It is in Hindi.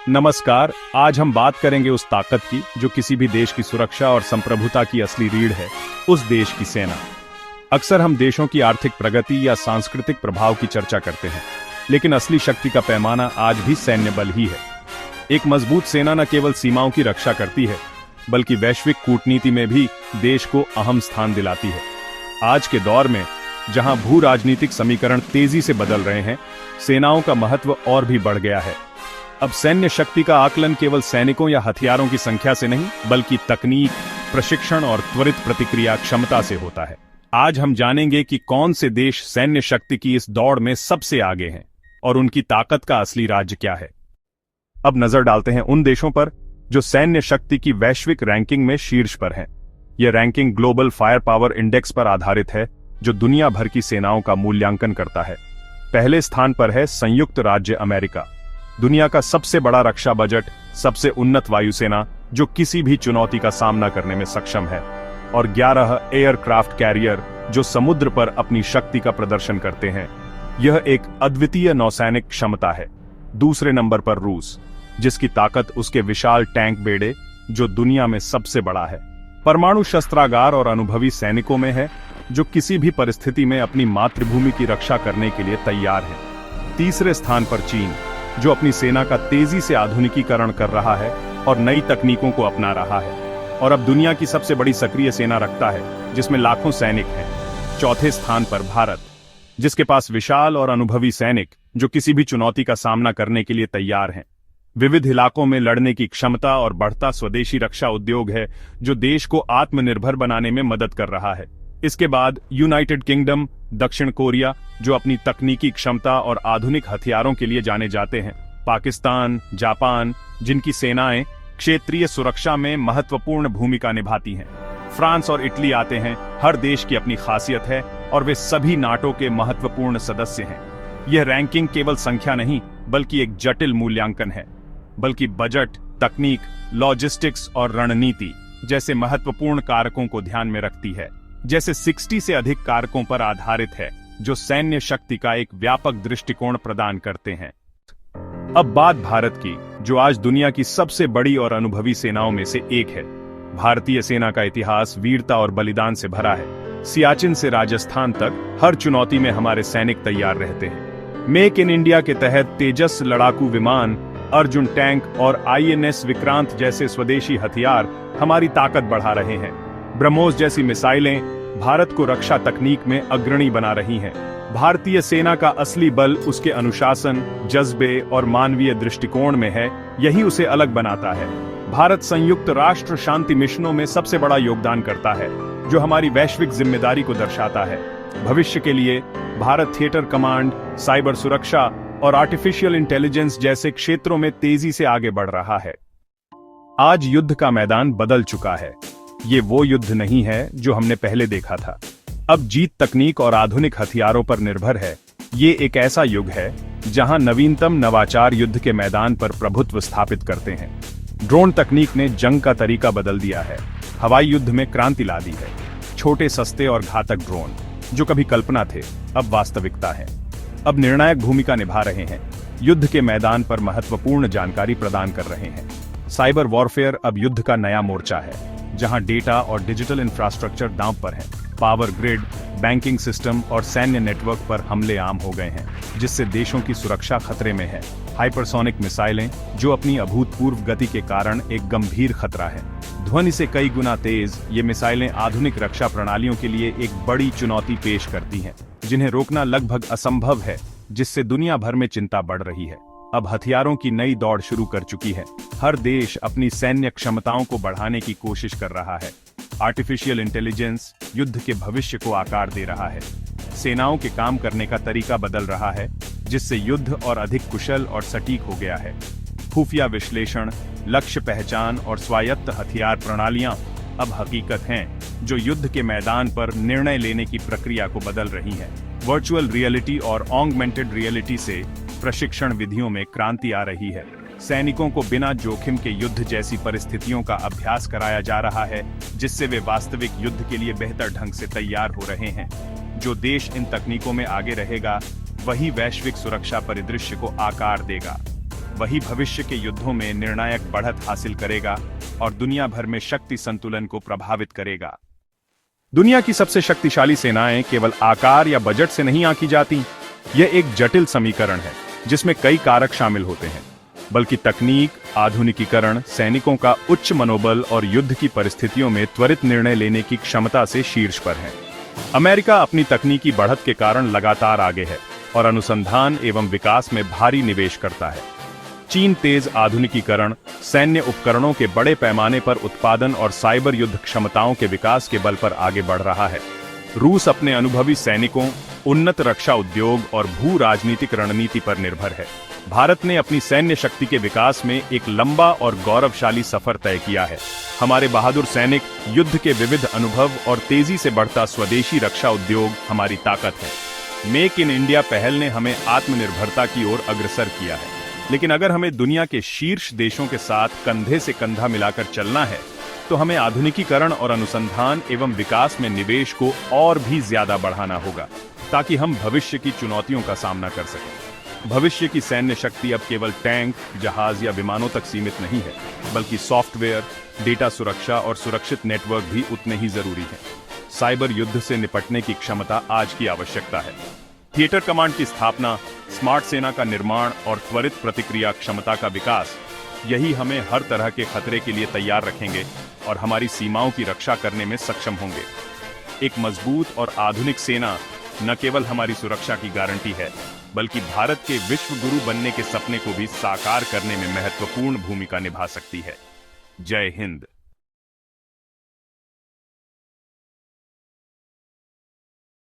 नमस्कार। आज हम बात करेंगे उस ताकत की जो किसी भी देश की सुरक्षा और संप्रभुता की असली रीढ़ है, उस देश की सेना। अक्सर हम देशों की आर्थिक प्रगति या सांस्कृतिक प्रभाव की चर्चा करते हैं, लेकिन असली शक्ति का पैमाना आज भी सैन्य बल ही है। एक मजबूत सेना न केवल सीमाओं की रक्षा करती है, बल्कि वैश्विक कूटनीति में भी देश को अहम स्थान दिलाती है। आज के दौर में जहां भू राजनीतिक समीकरण तेजी से बदल रहे हैं, सेनाओं का महत्व और भी बढ़ गया है। अब सैन्य शक्ति का आकलन केवल सैनिकों या हथियारों की संख्या से नहीं, बल्कि तकनीक, प्रशिक्षण और त्वरित प्रतिक्रिया क्षमता से होता है। आज हम जानेंगे कि कौन से देश सैन्य शक्ति की इस दौड़ में सबसे आगे हैं और उनकी ताकत का असली राज क्या है। अब नजर डालते हैं उन देशों पर जो सैन्य शक्ति की वैश्विक रैंकिंग में शीर्ष पर हैं। यह ranking global fire power index पर आधारित है, जो दुनिया भर की सेनाओं का मूल्यांकन करता है। पहले स्थान पर है संयुक्त राज्य अमेरिका, दुनिया का सबसे बड़ा रक्षा बजट, सबसे उन्नत वायुसेना जो किसी भी चुनौती का सामना करने में सक्षम है, और 11 एयरक्राफ्ट कैरियर जो समुद्र पर अपनी शक्ति का प्रदर्शन करते हैं। यह एक अद्वितीय नौसैनिक क्षमता है। दूसरे नंबर पर रूस, जिसकी ताकत उसके विशाल टैंक बेड़े जो दुनिया में सबसे बड़ा है, परमाणु शस्त्रागार और अनुभवी सैनिकों में है जो किसी भी परिस्थिति में अपनी मातृभूमि की रक्षा करने के लिए तैयार है। तीसरे स्थान पर चीन, जो अपनी सेना का तेजी से आधुनिकीकरण कर रहा है और नई तकनीकों को अपना रहा है, और अब दुनिया की सबसे बड़ी सक्रिय सेना रखता है, जिसमें लाखों सैनिक हैं। चौथे स्थान पर भारत, जिसके पास विशाल और अनुभवी सैनिक जो किसी भी चुनौती का सामना करने के लिए तैयार हैं। विविध इलाकों में लड़ने की क्षमता और बढ़ता स्वदेशी रक्षा उद्योग है जो देश को आत्मनिर्भर बनाने में मदद कर रहा है। इसके बाद यूनाइटेड किंगडम, दक्षिण कोरिया जो अपनी तकनीकी क्षमता और आधुनिक हथियारों के लिए जाने जाते हैं। पाकिस्तान, जापान, जिनकी सेनाएं क्षेत्रीय सुरक्षा में महत्वपूर्ण भूमिका निभाती हैं। फ्रांस और इटली आते हैं। हर देश की अपनी खासियत है और वे सभी नाटो के महत्वपूर्ण सदस्य हैं। यह रैंकिंग केवल संख्या नहीं, बल्कि एक जटिल मूल्यांकन है, बल्कि बजट, तकनीक, लॉजिस्टिक्स और रणनीति जैसे महत्वपूर्ण कारकों को ध्यान में रखती है। जैसे 60 से अधिक कारकों पर आधारित है, जो सैन्य शक्ति का एक व्यापक दृष्टिकोण प्रदान करते हैं। अब बात भारत की, जो आज दुनिया की सबसे बड़ी और अनुभवी सेनाओं में से एक है। भारतीय सेना का इतिहास वीरता और बलिदान से भरा है। सियाचिन से राजस्थान तक हर चुनौती में हमारे सैनिक तैयार रहते हैं। मेक इन इंडिया के तहत तेजस लड़ाकू विमान, अर्जुन टैंक और INS विक्रांत जैसे स्वदेशी हथियार हमारी ताकत बढ़ा रहे हैं। ब्रह्मोस जैसी मिसाइलें भारत को रक्षा तकनीक में अग्रणी बना रही हैं। भारतीय सेना का असली बल उसके अनुशासन, जज्बे और मानवीय दृष्टिकोण में है। यही उसे अलग बनाता है। भारत संयुक्त राष्ट्र शांति मिशनों में सबसे बड़ा योगदान करता है, जो हमारी वैश्विक जिम्मेदारी को दर्शाता है। भविष्य के लिए भारत थिएटर कमांड, साइबर सुरक्षा और आर्टिफिशियल इंटेलिजेंस जैसे क्षेत्रों में तेजी से आगे बढ़ रहा है। आज युद्ध का मैदान बदल चुका है। ये वो युद्ध नहीं है जो हमने पहले देखा था। अब जीत तकनीक और आधुनिक हथियारों पर निर्भर है। ये एक ऐसा युग है जहां नवीनतम नवाचार युद्ध के मैदान पर प्रभुत्व स्थापित करते हैं। ड्रोन तकनीक ने जंग का तरीका बदल दिया है। हवाई युद्ध में क्रांति ला दी है। छोटे, सस्ते और घातक ड्रोन जो कभी कल्पना थे, अब वास्तविकता है। अब निर्णायक भूमिका निभा रहे हैं, युद्ध के मैदान पर महत्वपूर्ण जानकारी प्रदान कर रहे हैं। साइबर वॉरफेयर अब युद्ध का नया मोर्चा है, जहां डेटा और डिजिटल इंफ्रास्ट्रक्चर दांव पर है। पावर ग्रिड, बैंकिंग सिस्टम और सैन्य नेटवर्क पर हमले आम हो गए हैं, जिससे देशों की सुरक्षा खतरे में है। हाइपरसोनिक मिसाइलें, जो अपनी अभूतपूर्व गति के कारण एक गंभीर खतरा है। ध्वनि से कई गुना तेज, ये मिसाइलें आधुनिक रक्षा प्रणालियों के लिए एक बड़ी चुनौती पेश करती हैं, जिन्हें रोकना लगभग असंभव है, जिससे दुनिया भर में चिंता बढ़ रही है। अब हथियारों की नई दौड़ शुरू कर चुकी है। हर देश अपनी सैन्य क्षमताओं को बढ़ाने की कोशिश कर रहा है। आर्टिफिशियल इंटेलिजेंस युद्ध के भविष्य को आकार दे रहा है। सेनाओं के काम करने का तरीका बदल रहा है, जिससे युद्ध और अधिक कुशल और सटीक हो गया है। खुफिया विश्लेषण, लक्ष्य पहचान और स्वायत्त हथियार प्रणालियां अब हकीकत हैं, जो युद्ध के मैदान पर निर्णय लेने की प्रक्रिया को बदल रही हैं। वर्चुअल रियलिटी और ऑगमेंटेड रियलिटी से प्रशिक्षण विधियों में क्रांति आ रही है। सैनिकों को बिना जोखिम के युद्ध जैसी परिस्थितियों का अभ्यास कराया जा रहा है, जिससे वे वास्तविक युद्ध के लिए बेहतर ढंग से तैयार हो रहे हैं। जो देश इन तकनीकों में आगे रहेगा, वही वैश्विक सुरक्षा परिदृश्य को आकार देगा। वही भविष्य के युद्धों में निर्णायक बढ़त हासिल करेगा और दुनिया भर में शक्ति संतुलन को प्रभावित करेगा। दुनिया की सबसे शक्तिशाली सेनाएं केवल आकार या बजट से नहीं आंकी जाती। यह एक जटिल समीकरण है जिसमें कई कारक शामिल होते हैं, बल्कि तकनीक, आधुनिकीकरण, सैनिकों का उच्च मनोबल और युद्ध की परिस्थितियों में त्वरित निर्णय लेने की क्षमता से शीर्ष पर है। अमेरिका अपनी तकनीकी बढ़त के कारण लगातार आगे है और अनुसंधान एवं विकास में भारी निवेश करता है। चीन तेज आधुनिकीकरण, सैन्य उपकरणों के बड़े पैमाने पर उत्पादन और साइबर युद्ध क्षमताओं के विकास के बल पर आगे बढ़ रहा है। रूस अपने अनुभवी सैनिकों, उन्नत रक्षा उद्योग और भू राजनीतिक रणनीति पर निर्भर है। भारत ने अपनी सैन्य शक्ति के विकास में एक लंबा और गौरवशाली सफर तय किया है। हमारे बहादुर सैनिक, युद्ध के विविध अनुभव और तेजी से बढ़ता स्वदेशी रक्षा उद्योग हमारी ताकत है। मेक इन इंडिया पहल ने हमें आत्मनिर्भरता की ओर अग्रसर किया है, लेकिन अगर हमें दुनिया के शीर्ष देशों के साथ कंधे से कंधा मिलाकर चलना है तो हमें आधुनिकीकरण और अनुसंधान एवं विकास में निवेश को और भी ज्यादा बढ़ाना होगा ताकि हम भविष्य की चुनौतियों का सामना कर सकें। भविष्य की सैन्य शक्ति अब केवल टैंक, जहाज या विमानों तक सीमित नहीं है, बल्कि सॉफ्टवेयर, डेटा सुरक्षा और सुरक्षित नेटवर्क भी उतने ही जरूरी हैं। साइबर युद्ध से निपटने की क्षमता आज की आवश्यकता है। थिएटर कमांड की स्थापना, स्मार्ट सेना का निर्माण और त्वरित प्रतिक्रिया क्षमता का विकास, यही हमें हर तरह के खतरे के लिए तैयार रखेंगे और हमारी सीमाओं की रक्षा करने में सक्षम होंगे। एक मजबूत और आधुनिक सेना न केवल हमारी सुरक्षा की गारंटी है, बल्कि भारत के विश्व गुरु बनने के सपने को भी साकार करने में महत्वपूर्ण भूमिका निभा सकती है। जय हिंद।